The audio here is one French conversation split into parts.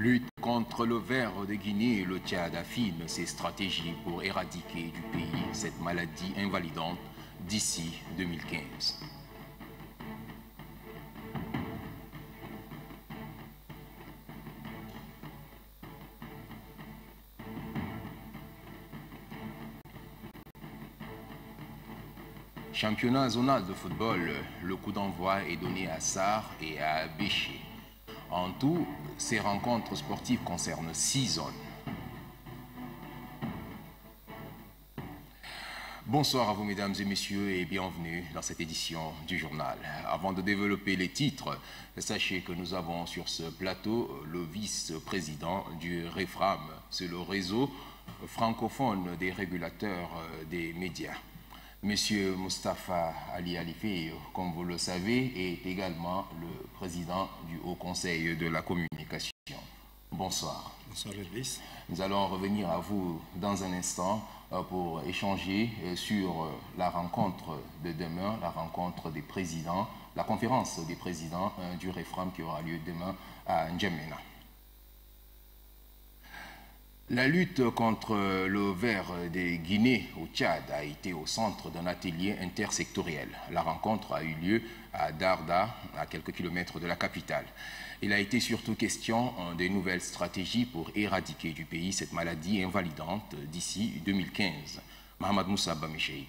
Lutte contre le ver de Guinée, le Tchad affine ses stratégies pour éradiquer du pays cette maladie invalidante d'ici 2015. Championnat zonal de football, le coup d'envoi est donné à Sarre et à Béché. En tout, ces rencontres sportives concernent 6 zones. Bonsoir à vous mesdames et messieurs et bienvenue dans cette édition du journal. Avant de développer les titres, sachez que nous avons sur ce plateau le vice-président du REFRAM, c'est le réseau francophone des régulateurs des médias. Monsieur Moustapha Ali Alifé, comme vous le savez, est également le président du Haut Conseil de la communication. Bonsoir. Bonsoir, Elvis. Nous allons revenir à vous dans un instant pour échanger sur la rencontre de demain, la rencontre des présidents, la conférence des présidents du REFRAM qui aura lieu demain à N'Djamena. La lutte contre le ver des Guinées au Tchad a été au centre d'un atelier intersectoriel. La rencontre a eu lieu à Darda, à quelques kilomètres de la capitale. Il a été surtout question des nouvelles stratégies pour éradiquer du pays cette maladie invalidante d'ici 2015. Mohamed Moussa Bamichéi.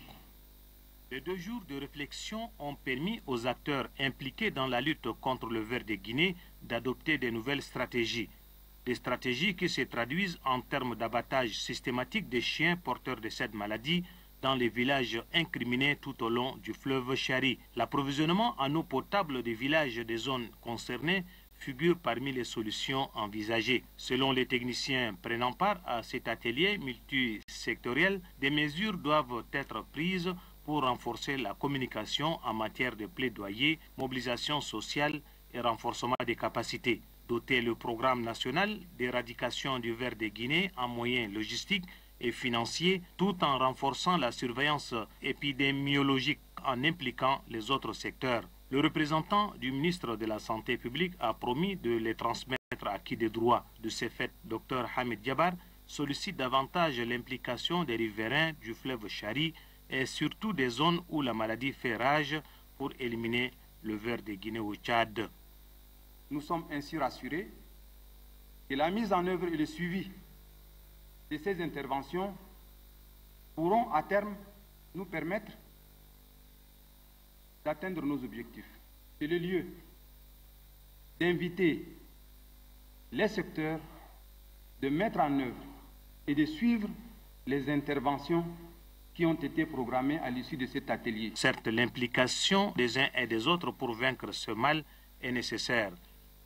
Les 2 jours de réflexion ont permis aux acteurs impliqués dans la lutte contre le ver de Guinée d'adopter de nouvelles stratégies. Des stratégies qui se traduisent en termes d'abattage systématique des chiens porteurs de cette maladie dans les villages incriminés tout au long du fleuve Chari. L'approvisionnement en eau potable des villages des zones concernées figure parmi les solutions envisagées. Selon les techniciens prenant part à cet atelier multisectoriel, des mesures doivent être prises pour renforcer la communication en matière de plaidoyer, mobilisation sociale et renforcement des capacités. Doter le programme national d'éradication du ver de Guinée en moyens logistiques et financiers, tout en renforçant la surveillance épidémiologique en impliquant les autres secteurs. Le représentant du ministre de la Santé publique a promis de les transmettre à qui de droit. De ce fait, Dr Hamid Diabar sollicite davantage l'implication des riverains du fleuve Chari et surtout des zones où la maladie fait rage pour éliminer le ver de Guinée au Tchad. Nous sommes ainsi rassurés que la mise en œuvre et le suivi de ces interventions pourront à terme nous permettre d'atteindre nos objectifs. C'est le lieu d'inviter les secteurs de mettre en œuvre et de suivre les interventions qui ont été programmées à l'issue de cet atelier. Certes, l'implication des uns et des autres pour vaincre ce mal est nécessaire.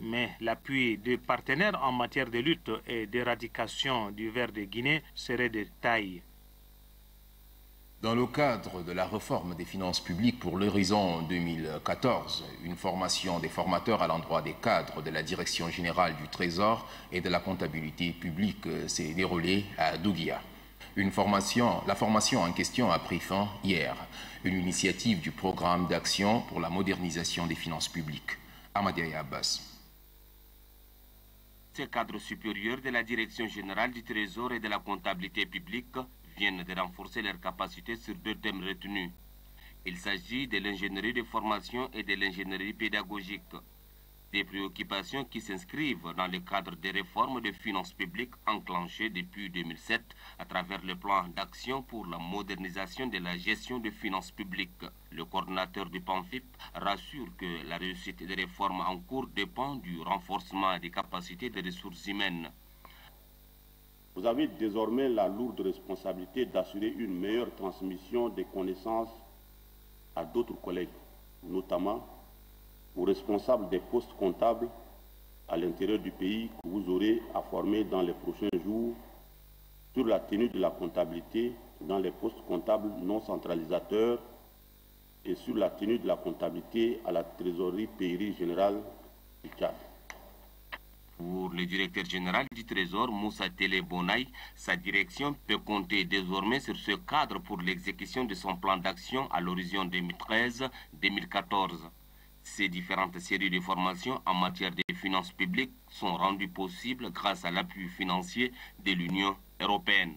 Mais l'appui des partenaires en matière de lutte et d'éradication du ver de Guinée serait de taille. Dans le cadre de la réforme des finances publiques pour l'horizon 2014, une formation des formateurs à l'endroit des cadres de la Direction générale du Trésor et de la comptabilité publique s'est déroulée à Douguia. La formation en question a pris fin hier, une initiative du programme d'action pour la modernisation des finances publiques. Ahmadie Abbas. Ces cadres supérieurs de la Direction générale du Trésor et de la comptabilité publique viennent de renforcer leurs capacités sur 2 thèmes retenus. Il s'agit de l'ingénierie de formation et de l'ingénierie pédagogique. Des préoccupations qui s'inscrivent dans le cadre des réformes de finances publiques enclenchées depuis 2007 à travers le plan d'action pour la modernisation de la gestion des finances publiques. Le coordinateur du PANFIP rassure que la réussite des réformes en cours dépend du renforcement des capacités des ressources humaines. Vous avez désormais la lourde responsabilité d'assurer une meilleure transmission des connaissances à d'autres collègues, notamment aux responsables des postes comptables à l'intérieur du pays que vous aurez à former dans les prochains jours sur la tenue de la comptabilité dans les postes comptables non centralisateurs et sur la tenue de la comptabilité à la trésorerie pairie générale du Tchad. Pour le directeur général du Trésor, Moussa Télé Bonaï, sa direction peut compter désormais sur ce cadre pour l'exécution de son plan d'action à l'horizon 2013-2014. Ces différentes séries de formations en matière de finances publiques sont rendues possibles grâce à l'appui financier de l'Union européenne.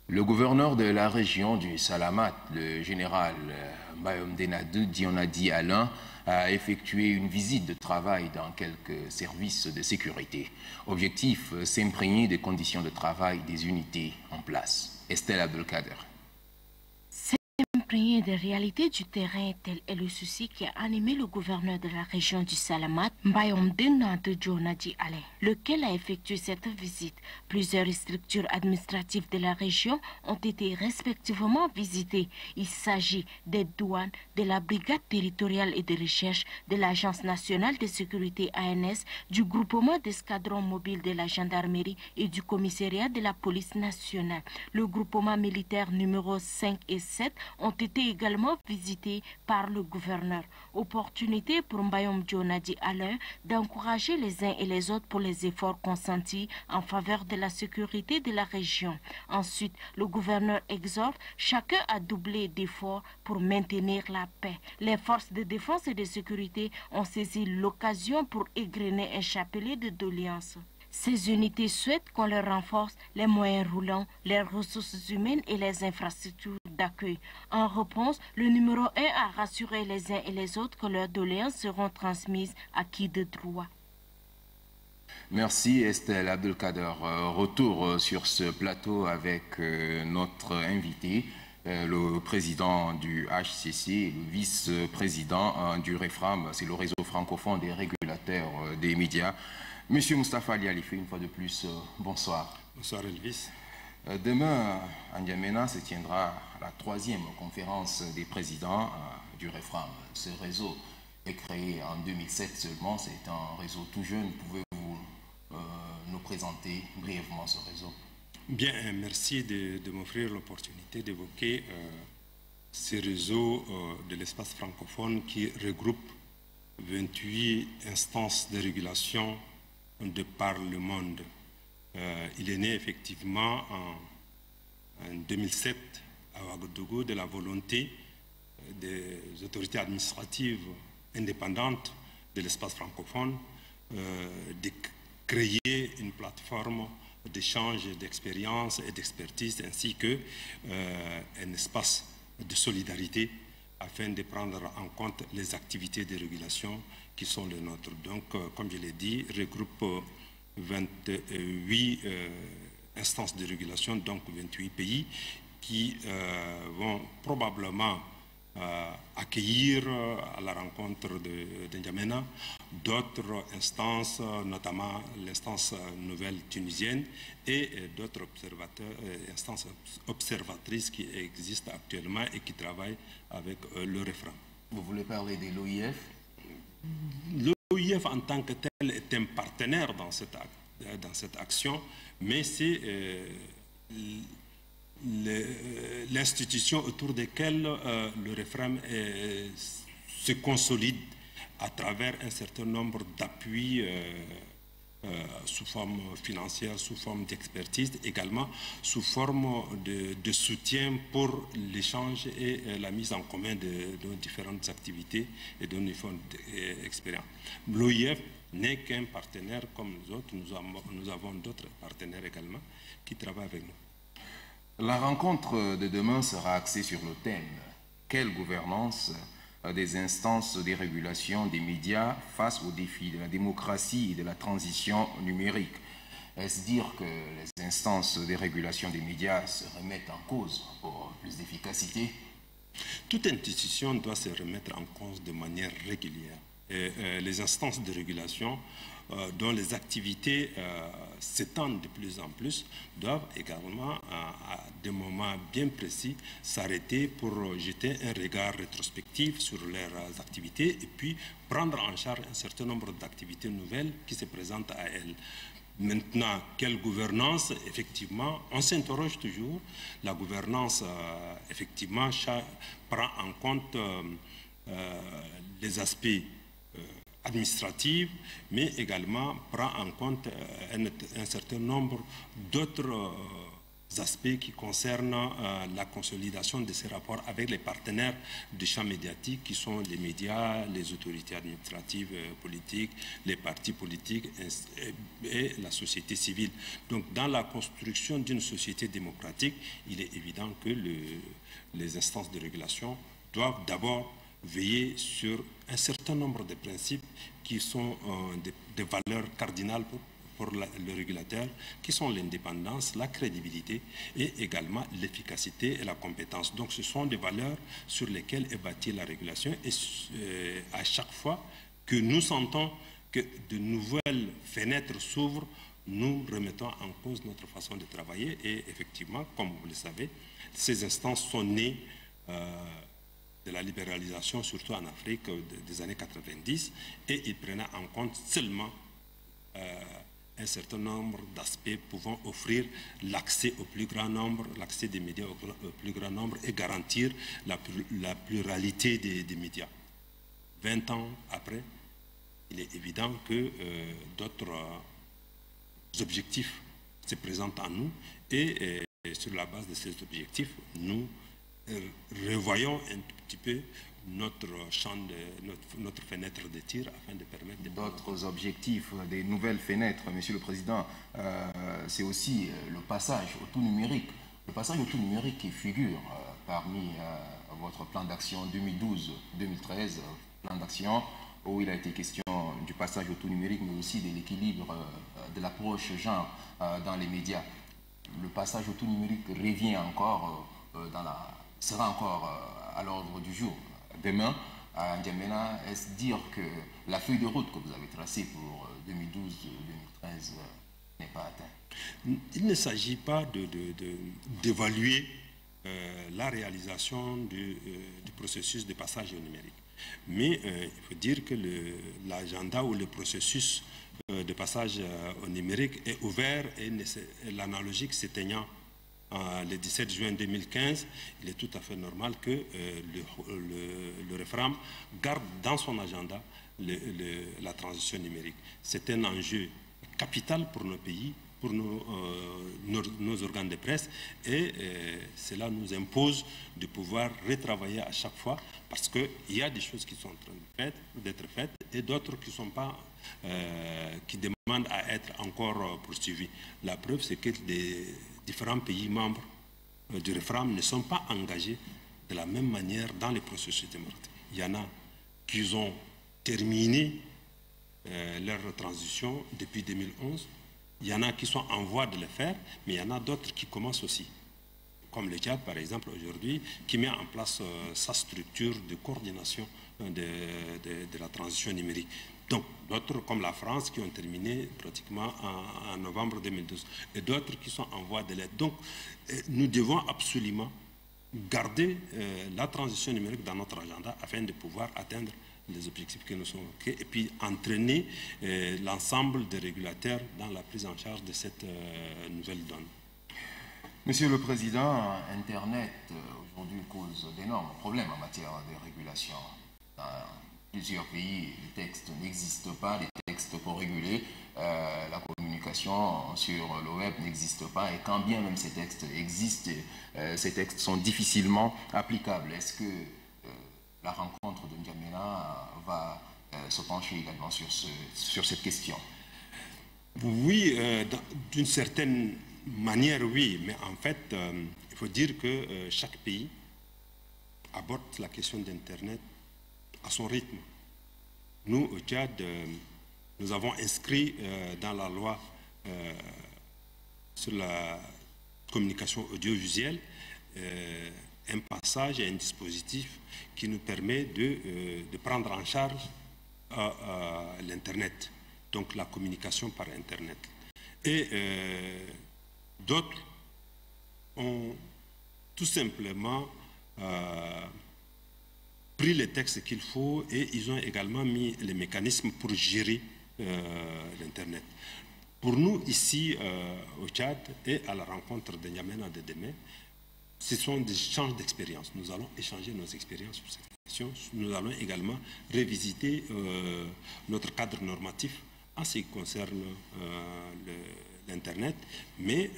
Le gouverneur de la région du Salamat, le général Mbayomdena Dionadi Alain, a effectué une visite de travail dans quelques services de sécurité. Objectif, s'imprégner des conditions de travail des unités en place. Estelle Abdelkader. S'imprégner des réalités du terrain, tel est le souci qui a animé le gouverneur de la région du Salamat, Mbayomdena Dionadi Alain, lequel a effectué cette visite. Plusieurs structures administratives de la région ont été respectivement visitées. Il s'agit des douanes, de la brigade territoriale et de recherche, de l'Agence nationale de sécurité ANS, du groupement d'escadrons mobiles de la gendarmerie et du commissariat de la police nationale. Le groupement militaire numéro 5 et 7 ont été également visités par le gouverneur. Opportunité pour Mbayomdena Alain d'encourager les uns et les autres pour les efforts consentis en faveur de la sécurité de la région. Ensuite, le gouverneur exhorte chacun à doubler d'efforts pour maintenir la paix. Les forces de défense et de sécurité ont saisi l'occasion pour égrener un chapelet de doléances. Ces unités souhaitent qu'on leur renforce les moyens roulants, les ressources humaines et les infrastructures d'accueil. En réponse, le numéro 1 a rassuré les uns et les autres que leurs doléances seront transmises à qui de droit. Merci Estelle Abdelkader. Retour sur ce plateau avec notre invité, le président du HCC, le vice-président du REFRAM, c'est le réseau francophone des régulateurs des médias. Monsieur Moustapha Ali Alife, une fois de plus, bonsoir. Bonsoir Elvis. Demain, à N'Djamena, se tiendra la 3e conférence des présidents du REFRAM. Ce réseau est créé en 2007 seulement, c'est un réseau tout jeune. Pouvez-vous nous présenter brièvement ce réseau? Bien, merci de m'offrir l'opportunité d'évoquer ce réseau de l'espace francophone qui regroupe 28 instances de régulation de par le monde. Il est né effectivement en 2007 à Ouagadougou de la volonté des autorités administratives indépendantes de l'espace francophone de créer une plateforme d'échange d'expériences et d'expertise ainsi qu'un espace de solidarité afin de prendre en compte les activités de régulation qui sont les nôtres. Donc, comme je l'ai dit, regroupe 28 instances de régulation, donc 28 pays qui vont probablement accueillir à la rencontre de N'Djamena d'autres instances, notamment l'instance nouvelle tunisienne et d'autres instances observatrices qui existent actuellement et qui travaillent avec le REFRAM. Vous voulez parler de l'OIF? L'OIF en tant que tel est un partenaire dans cette action, mais c'est l'institution autour desquelles le REFRAM se consolide à travers un certain nombre d'appuis sous forme financière, sous forme d'expertise, également sous forme de soutien pour l'échange et la mise en commun de nos différentes activités et de nos différentes expériences. L'OIF n'est qu'un partenaire comme nous autres. Nous avons d'autres partenaires également qui travaillent avec nous. La rencontre de demain sera axée sur le thème « Quelle gouvernance des instances de régulation des médias face aux défis de la démocratie et de la transition numérique ». Est-ce dire que les instances de régulation des médias se remettent en cause pour plus d'efficacité? Toute institution doit se remettre en cause de manière régulière. Et, les instances de régulation dont les activités s'étendent de plus en plus doivent également à des moments bien précis s'arrêter pour jeter un regard rétrospectif sur leurs activités et puis prendre en charge un certain nombre d'activités nouvelles qui se présentent à elles. Maintenant, quelle gouvernance? Effectivement, on s'interroge toujours. La gouvernance, effectivement, prend en compte les aspects administrative, mais également prend en compte un certain nombre d'autres aspects qui concernent la consolidation de ces rapports avec les partenaires du champ médiatique qui sont les médias, les autorités administratives, politiques, les partis politiques et la société civile. Donc dans la construction d'une société démocratique, il est évident que les instances de régulation doivent d'abord veiller sur un certain nombre de principes qui sont des valeurs cardinales pour le régulateur, qui sont l'indépendance, la crédibilité et également l'efficacité et la compétence. Donc ce sont des valeurs sur lesquelles est bâtie la régulation et à chaque fois que nous sentons que de nouvelles fenêtres s'ouvrent, nous remettons en cause notre façon de travailler et effectivement, comme vous le savez, ces instances sont nées de la libéralisation, surtout en Afrique des années 90, et ils prenaient en compte seulement un certain nombre d'aspects pouvant offrir l'accès au plus grand nombre, l'accès des médias au plus grand nombre et garantir la pluralité des médias. 20 ans après, il est évident que d'autres objectifs se présentent à nous et sur la base de ces objectifs, nous revoyons un tout petit peu notre champ, notre fenêtre de tir afin de permettre d'autres objectifs, des nouvelles fenêtres, Monsieur le Président, c'est aussi le passage au tout numérique. Le passage au tout numérique qui figure parmi votre plan d'action 2012-2013, plan d'action où il a été question du passage au tout numérique, mais aussi de l'équilibre de l'approche genre dans les médias. Le passage au tout numérique revient encore sera encore à l'ordre du jour. Demain, à N'Djamena, est-ce dire que la feuille de route que vous avez tracée pour 2012-2013 n'est pas atteinte? Il ne s'agit pas d'évaluer la réalisation du processus de passage au numérique. Mais il faut dire que l'agenda ou le processus de passage au numérique est ouvert et l'analogique s'éteignant le 17 juin 2015, il est tout à fait normal que le REFRAM garde dans son agenda la transition numérique. C'est un enjeu capital pour nos pays, pour nos organes de presse et cela nous impose de pouvoir retravailler à chaque fois parce qu'il y a des choses qui sont en train d'être faites et d'autres qui sont pas, qui demandent à être encore poursuivies. La preuve, c'est que les différents pays membres du REFRAM ne sont pas engagés de la même manière dans les processus démocratiques. Il y en a qui ont terminé leur transition depuis 2011. Il y en a qui sont en voie de le faire, mais il y en a d'autres qui commencent aussi. Comme le Tchad, par exemple, aujourd'hui, qui met en place sa structure de coordination de la transition numérique. Donc, d'autres comme la France qui ont terminé pratiquement en novembre 2012 et d'autres qui sont en voie de l'aide. Donc, nous devons absolument garder la transition numérique dans notre agenda afin de pouvoir atteindre les objectifs que nous sommes évoqués et puis entraîner l'ensemble des régulateurs dans la prise en charge de cette nouvelle donne. Monsieur le Président, Internet aujourd'hui cause d'énormes problèmes en matière de régulation. Dans plusieurs pays, les textes n'existent pas, les textes pour réguler la communication sur le web n'existent pas et quand bien même ces textes existent, ces textes sont difficilement applicables. Est-ce que la rencontre de N'Djamena va se pencher également sur cette question? Oui, d'une certaine manière, oui, mais en fait, il faut dire que chaque pays aborde la question d'Internet à son rythme. Nous, au Tchad, nous avons inscrit dans la loi sur la communication audiovisuelle un passage et un dispositif qui nous permet de prendre en charge l'Internet, donc la communication par Internet. Et d'autres ont tout simplement pris les textes qu'il faut et ils ont également mis les mécanismes pour gérer l'Internet. Pour nous, ici au Tchad et à la rencontre de N'Djamena de demain, ce sont des échanges d'expériences. Nous allons échanger nos expériences sur cette question. Nous allons également revisiter notre cadre normatif en ce qui concerne l'Internet, mais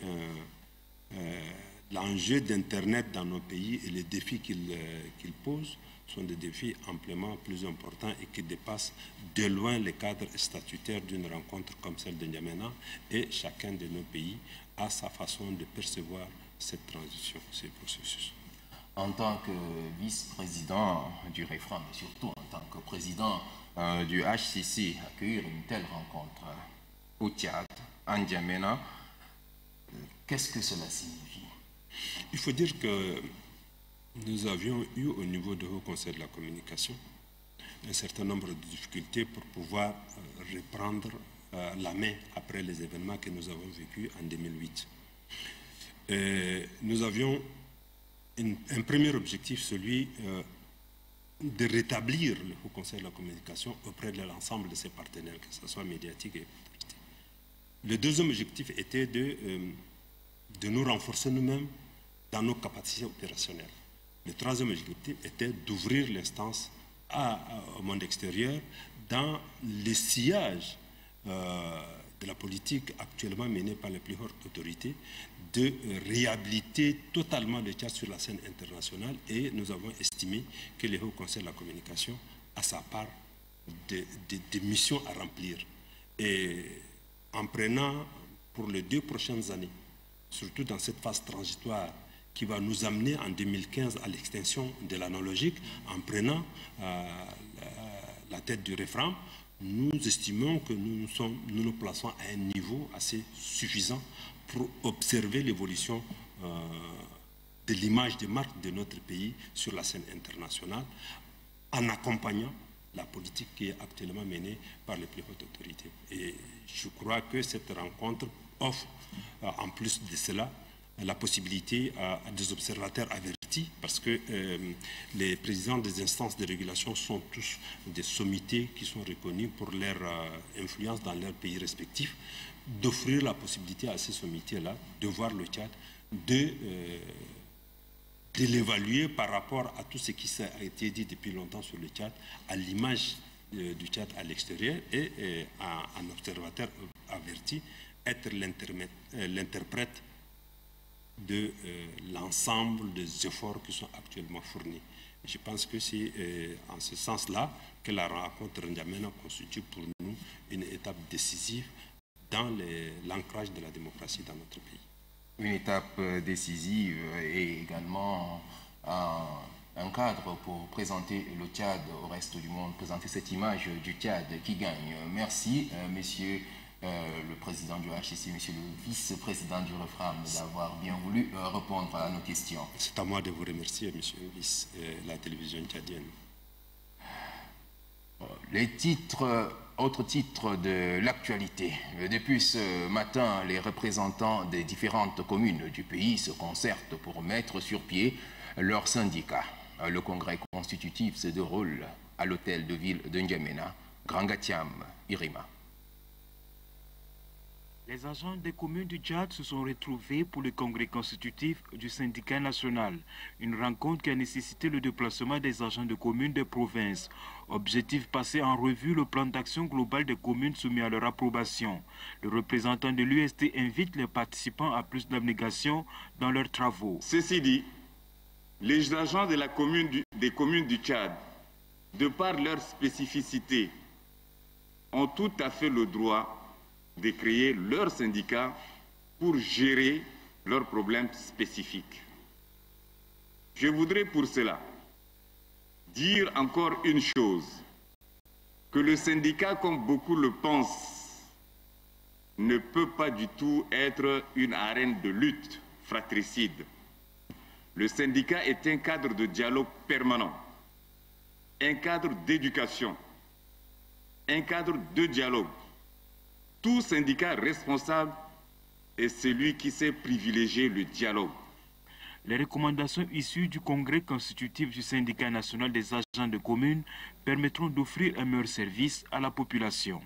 l'enjeu d'Internet dans nos pays et les défis qu'il pose sont des défis amplement plus importants et qui dépassent de loin les cadres statutaires d'une rencontre comme celle de N'Djamena, et chacun de nos pays a sa façon de percevoir cette transition, ces processus. En tant que vice-président du REFRAM, mais surtout en tant que président du HCC, accueillir une telle rencontre au Tchad, à N'Djamena, qu'est-ce que cela signifie? Il faut dire que nous avions eu au niveau du Haut Conseil de la communication un certain nombre de difficultés pour pouvoir reprendre la main après les événements que nous avons vécus en 2008. Nous avions un premier objectif, celui de rétablir le Haut Conseil de la communication auprès de l'ensemble de ses partenaires, que ce soit médiatique et politique. Le deuxième objectif était de nous renforcer nous-mêmes dans nos capacités opérationnelles. Le troisième objectif était d'ouvrir l'instance au monde extérieur dans le sillage de la politique actuellement menée par les plus hautes autorités, de réhabiliter totalement le Tchad sur la scène internationale, et nous avons estimé que le Haut Conseil de la communication a sa part de missions à remplir. Et en prenant pour les 2 prochaines années, surtout dans cette phase transitoire qui va nous amener en 2015 à l'extinction de l'analogique, en prenant la tête du REFRAM, nous estimons que nous nous plaçons à un niveau assez suffisant pour observer l'évolution de l'image de marque de notre pays sur la scène internationale, en accompagnant la politique qui est actuellement menée par les plus hautes autorités. Et je crois que cette rencontre offre, en plus de cela, la possibilité à des observateurs avertis, parce que les présidents des instances de régulation sont tous des sommités qui sont reconnus pour leur influence dans leurs pays respectifs, d'offrir la possibilité à ces sommités-là de voir le Tchad, de l'évaluer par rapport à tout ce qui a été dit depuis longtemps sur le Tchad, à l'image du Tchad à l'extérieur, et un observateur averti être l'interprète de l'ensemble des efforts qui sont actuellement fournis. Je pense que c'est en ce sens-là que la rencontre N'Djamena constitue pour nous une étape décisive dans l'ancrage de la démocratie dans notre pays. Une étape décisive et également un cadre pour présenter le Tchad au reste du monde, présenter cette image du Tchad qui gagne. Merci, messieurs le président du HCC, monsieur le vice-président du REFRAM, d'avoir bien voulu répondre à nos questions. C'est à moi de vous remercier, monsieur le vice, la télévision tchadienne. Les titres, autres titres de l'actualité. Depuis ce matin, les représentants des différentes communes du pays se concertent pour mettre sur pied leur syndicat. Le congrès constitutif se déroule à l'hôtel de ville de N'Djamena, Grand Gatiam, Irima. Les agents des communes du Tchad se sont retrouvés pour le congrès constitutif du syndicat national. Une rencontre qui a nécessité le déplacement des agents de communes des provinces. Objectif: passer en revue le plan d'action global des communes soumis à leur approbation. Le représentant de l'UST invite les participants à plus d'abnégation dans leurs travaux. Ceci dit, les agents de des communes du Tchad, de par leur spécificité, ont tout à fait le droit de créer leur syndicat pour gérer leurs problèmes spécifiques. Je voudrais pour cela dire encore une chose, que le syndicat, comme beaucoup le pensent, ne peut pas du tout être une arène de lutte fratricide. Le syndicat est un cadre de dialogue permanent, un cadre d'éducation, un cadre de dialogue. Tout syndicat responsable est celui qui sait privilégier le dialogue. Les recommandations issues du congrès constitutif du syndicat national des agents de communes permettront d'offrir un meilleur service à la population.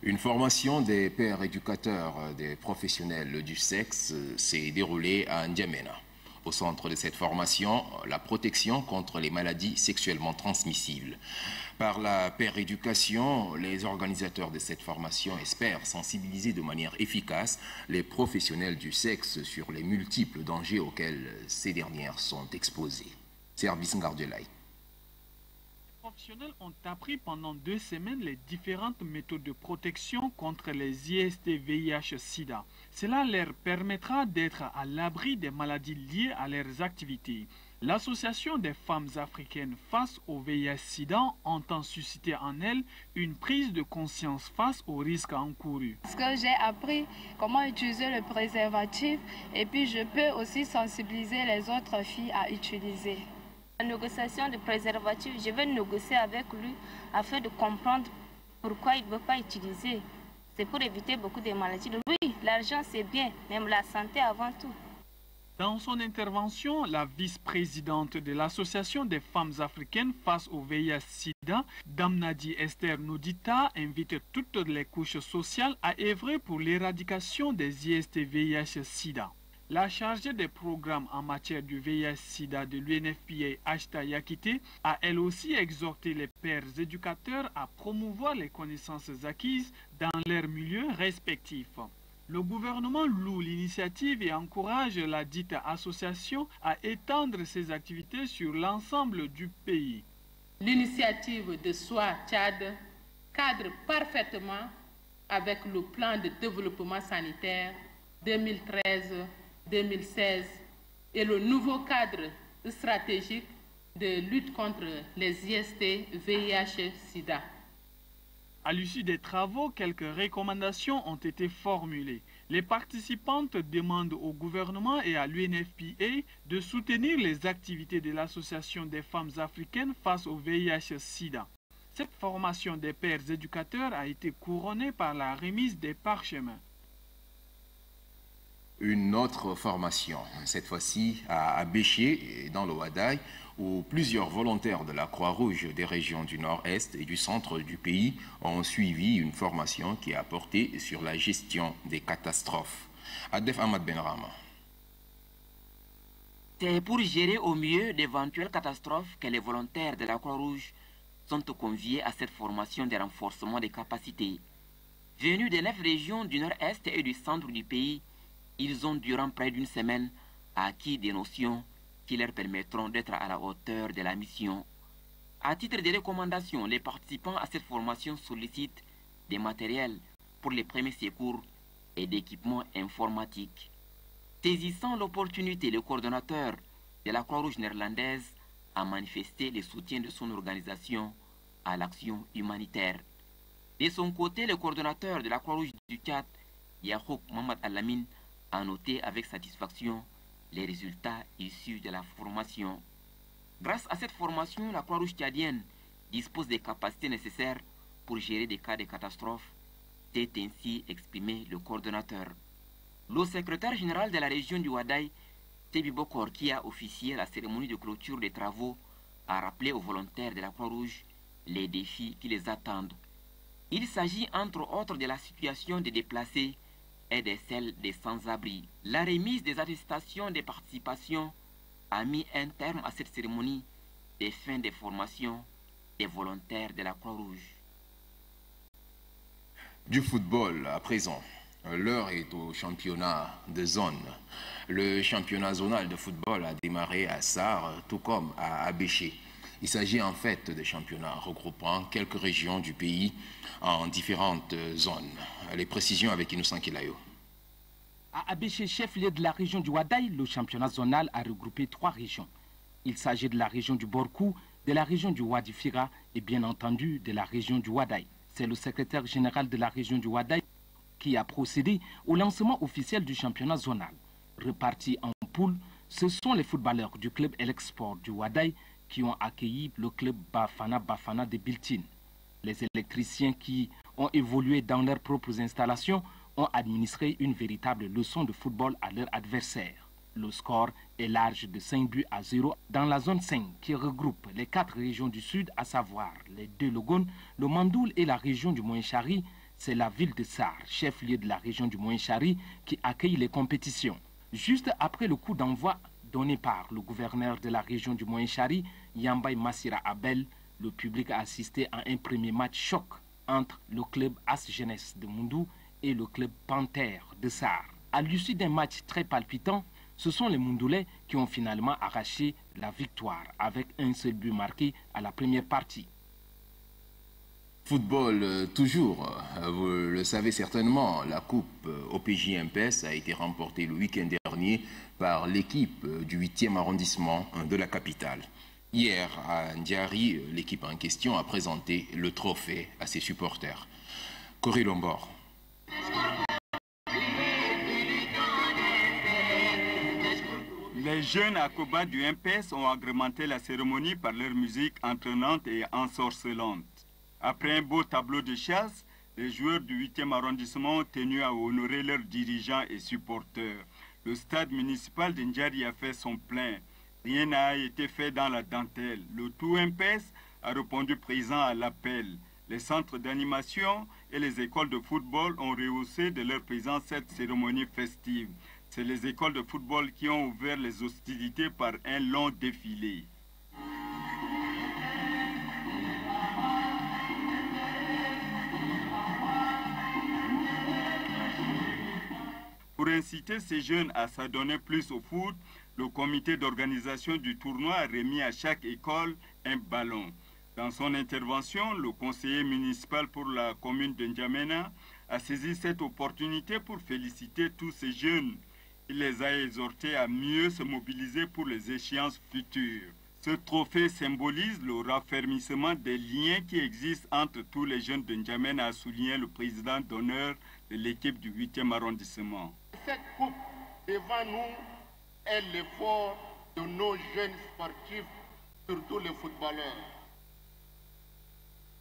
Une formation des pères éducateurs des professionnels du sexe s'est déroulée à N'Djamena. Au centre de cette formation, la protection contre les maladies sexuellement transmissibles. Par la péréducation, les organisateurs de cette formation espèrent sensibiliser de manière efficace les professionnels du sexe sur les multiples dangers auxquels ces dernières sont exposées. Service Ngardelay. Les professionnels ont appris pendant 2 semaines les différentes méthodes de protection contre les IST, VIH, SIDA. Cela leur permettra d'être à l'abri des maladies liées à leurs activités. L'Association des femmes africaines face au VIH-Sida entend susciter en elles une prise de conscience face aux risques encourus. Parce que j'ai appris comment utiliser le préservatif et puis je peux aussi sensibiliser les autres filles à utiliser. La négociation de préservatif, je vais négocier avec lui afin de comprendre pourquoi il ne veut pas utiliser. C'est pour éviter beaucoup de maladies. Oui, l'argent c'est bien, même la santé avant tout. Dans son intervention, la vice-présidente de l'Association des femmes africaines face au VIH-Sida, Damnadi Esther Nodita, invite toutes les couches sociales à œuvrer pour l'éradication des IST-VIH-Sida. La chargée des programmes en matière du VIH-Sida de l'UNFPA, Ashta Yakite, a elle aussi exhorté les pères éducateurs à promouvoir les connaissances acquises dans leurs milieux respectifs. Le gouvernement loue l'initiative et encourage la dite association à étendre ses activités sur l'ensemble du pays. L'initiative de Soi Tchad cadre parfaitement avec le plan de développement sanitaire 2013-2016 et le nouveau cadre stratégique de lutte contre les IST, VIH, SIDA. À l'issue des travaux, quelques recommandations ont été formulées. Les participantes demandent au gouvernement et à l'UNFPA de soutenir les activités de l'Association des femmes africaines face au VIH-Sida. Cette formation des pères éducateurs a été couronnée par la remise des parchemins. Une autre formation, cette fois-ci à Abéché, dans le Wadaï, où plusieurs volontaires de la Croix-Rouge des régions du nord-est et du centre du pays ont suivi une formation qui a porté sur la gestion des catastrophes. Adef Ahmad Benrama. C'est pour gérer au mieux d'éventuelles catastrophes que les volontaires de la Croix-Rouge sont conviés à cette formation de renforcement des capacités. Venus des 9 régions du nord-est et du centre du pays, ils ont durant près d'une semaine acquis des notions qui leur permettront d'être à la hauteur de la mission. À titre de recommandation, les participants à cette formation sollicitent des matériels pour les premiers secours et d'équipements informatiques. Saisissant l'opportunité, le coordonnateur de la Croix-Rouge néerlandaise a manifesté le soutien de son organisation à l'action humanitaire. De son côté, le coordonnateur de la Croix-Rouge du Tchad, Yahouk Mohamed Alamine, a noté avec satisfaction les résultats issus de la formation. Grâce à cette formation, la Croix-Rouge tchadienne dispose des capacités nécessaires pour gérer des cas de catastrophe, s'est ainsi exprimé le coordonnateur. Le secrétaire général de la région du Wadaï, Tebi Bokor, qui a officié la cérémonie de clôture des travaux, a rappelé aux volontaires de la Croix-Rouge les défis qui les attendent. Il s'agit entre autres de la situation des déplacés et de celle des sans-abri. La remise des attestations de participation a mis un terme à cette cérémonie de fin de formation des volontaires de la Croix-Rouge. Du football à présent. L'heure est au championnat de zone. Le championnat zonal de football a démarré à Sarre, tout comme à Abéché. Il s'agit en fait de championnats regroupant quelques régions du pays en différentes zones. Les précisions avec Innocent Kilayo. À Abéché, chef-lieu de la région du Wadaï, le championnat zonal a regroupé 3 régions. Il s'agit de la région du Borkou, de la région du Wadi Fira et bien entendu de la région du Wadaï. C'est le secrétaire général de la région du Wadaï qui a procédé au lancement officiel du championnat zonal. Repartis en poule, ce sont les footballeurs du club Elexport du Wadaï qui ont accueilli le club Bafana de Biltine. Les électriciens qui ont évolué dans leurs propres installations ont administré une véritable leçon de football à leur adversaire. Le score est large de 5-0 dans la zone 5 qui regroupe les 4 régions du sud, à savoir les 2 Logones, le Mandoul et la région du Moyen-Chari. C'est la ville de Sarre, chef-lieu de la région du Moyen-Chari, qui accueille les compétitions. Juste après le coup d'envoi donné par le gouverneur de la région du Moyen-Chari, Yambay Massira Abel, le public a assisté à un premier match choc entre le club As Jeunesse de Moundou et le club Panthère de Sarr. À l'issue d'un match très palpitant, ce sont les Moundoulais qui ont finalement arraché la victoire avec un seul but marqué à la première partie. Football toujours, vous le savez certainement, la coupe OPJ MPS a été remportée le week-end dernier par l'équipe du 8e arrondissement de la capitale. Hier, à Ndiari, l'équipe en question a présenté le trophée à ses supporters. Cory Lombard. Les jeunes acrobates du MPS ont agrémenté la cérémonie par leur musique entraînante et ensorcelante. Après un beau tableau de chasse, les joueurs du 8e arrondissement ont tenu à honorer leurs dirigeants et supporters. Le stade municipal de Ndiari a fait son plein. Rien n'a été fait dans la dentelle. Le tout MPS a répondu présent à l'appel. Les centres d'animation et les écoles de football ont rehaussé de leur présence cette cérémonie festive. C'est les écoles de football qui ont ouvert les hostilités par un long défilé. Pour inciter ces jeunes à s'adonner plus au foot, le comité d'organisation du tournoi a remis à chaque école un ballon. Dans son intervention, le conseiller municipal pour la commune de N'Djamena a saisi cette opportunité pour féliciter tous ces jeunes. Il les a exhortés à mieux se mobiliser pour les échéances futures. Ce trophée symbolise le raffermissement des liens qui existent entre tous les jeunes de N'Djamena, a souligné le président d'honneur de l'équipe du 8e arrondissement. Cette coupe devant nous est l'effort de nos jeunes sportifs, surtout les footballeurs.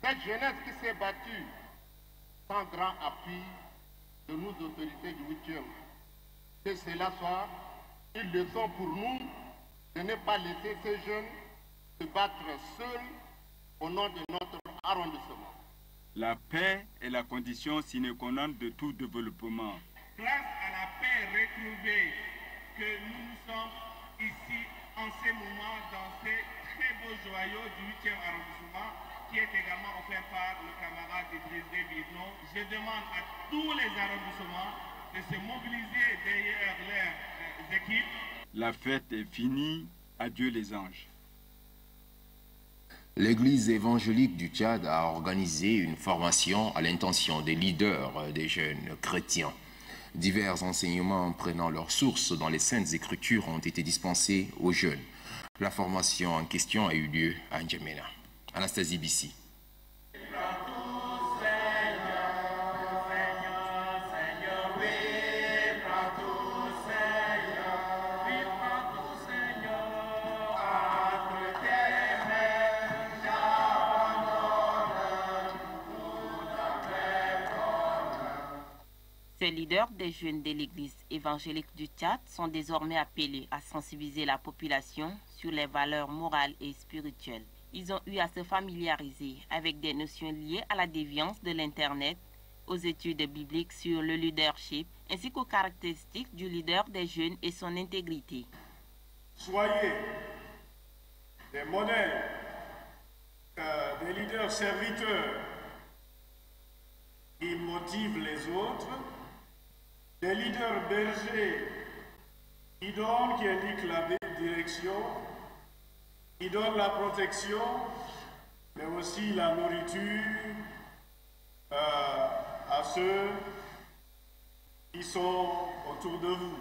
Cette jeunesse qui s'est battue sans grand appui de nos autorités du 8e. Que cela soit une leçon pour nous de ne pas laisser ces jeunes se battre seuls au nom de notre arrondissement. La paix est la condition sine qua non de tout développement. Grâce à la paix retrouvée que nous sommes ici en ce moment dans ces très beaux joyaux du 8e arrondissement qui est également offert par le camarade Idriss Bidnon. Je demande à tous les arrondissements de se mobiliser derrière leurs équipes. La fête est finie. Adieu les anges. L'église évangélique du Tchad a organisé une formation à l'intention des leaders des jeunes chrétiens. Divers enseignements prenant leur source dans les Saintes Écritures ont été dispensés aux jeunes. La formation en question a eu lieu à N'Djamena. Anastasie Bissi. Ces leaders des jeunes de l'église évangélique du Tchad sont désormais appelés à sensibiliser la population sur les valeurs morales et spirituelles. Ils ont eu à se familiariser avec des notions liées à la déviance de l'Internet, aux études bibliques sur le leadership, ainsi qu'aux caractéristiques du leader des jeunes et son intégrité. Soyez des modèles, des leaders serviteurs qui motivent les autres, des leaders bergers qui donnent, qui indiquent la direction, qui donnent la protection, mais aussi la nourriture à ceux qui sont autour de vous.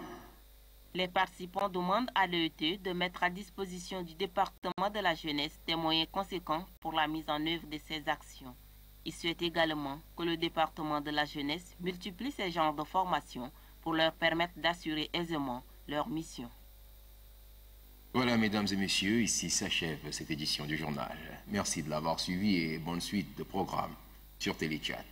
Les participants demandent à l'EET de mettre à disposition du département de la jeunesse des moyens conséquents pour la mise en œuvre de ces actions. Ils souhaitent également que le département de la jeunesse multiplie ces genres de formations pour leur permettre d'assurer aisément leur mission. Voilà, mesdames et messieurs, ici s'achève cette édition du journal. Merci de l'avoir suivi et bonne suite de programmes sur Télé Tchad.